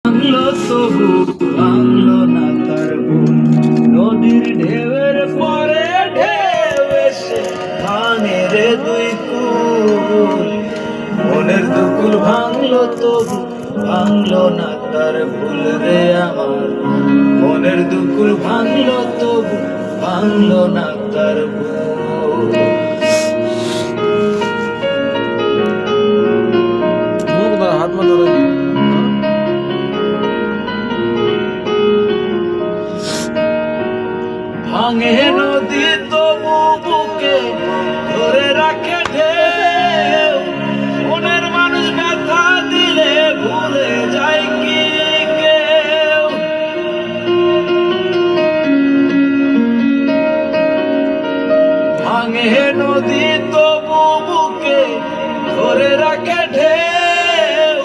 ভাঙলো তবু ভাঙলো না তার বুক। নদীর ঢেউয়ের পরে ঢেউ এসে ভাঙে রে দুই কুল। মনের দুকুল ভাঙলো তবু ভাঙলো না তার ভুল রে আমার। মনের দুকুল ভাঙলো তবু ভাঙলো না তার ভুল। হাত মা ধরে ভাঙে নদী তবু বুকে ধরে রাখে ঢেউ। মনের মানুষ ব্যথা দিলে ভুলে যায় কি কেউ। ভাঙে নদী তবু বুকে ধরে রাখে ঢেউ।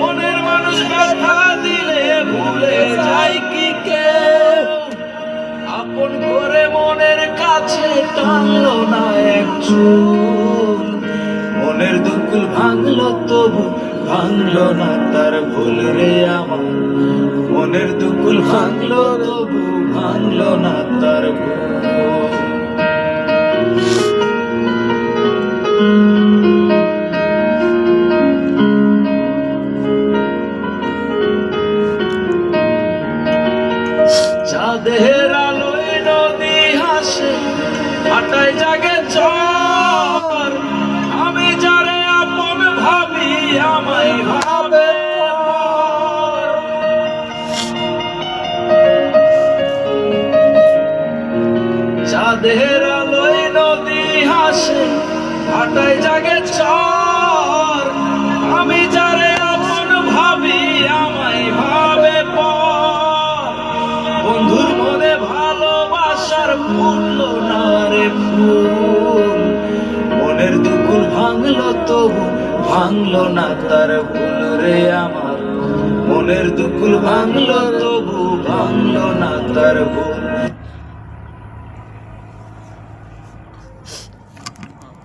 মনের মানুষ ব্যথা দিলে ভুলে যায় কি কেউ। আপন করে মনের কাছে টানলো না এক চুল। মনের দুকুল ভাঙলো তবু ভাঙলো না তার ভুল রে আমার। মনের দুকুল ভাঙলো তবু ভাঙলো না তার ভুল। চাঁদের আলোয় নদী হাসে হাটায় জাগে চর। আমি যারে আপন ভাবি আমায় ভাবে পর। চাঁদের আলোয় নদী হাসে হাটায় জাগে চর। আমি যারে আপন ভাবি আমায় ভাবে পর। বন্ধুর মনে ভালোবাসার ফুটল না রে ফুল। মনের দুকুল ভাঙলো তবু ভাঙলো না তার ভুল রে আমার। মনের দুকুল ভাঙলো তবু ভাঙলো না তার ভুল।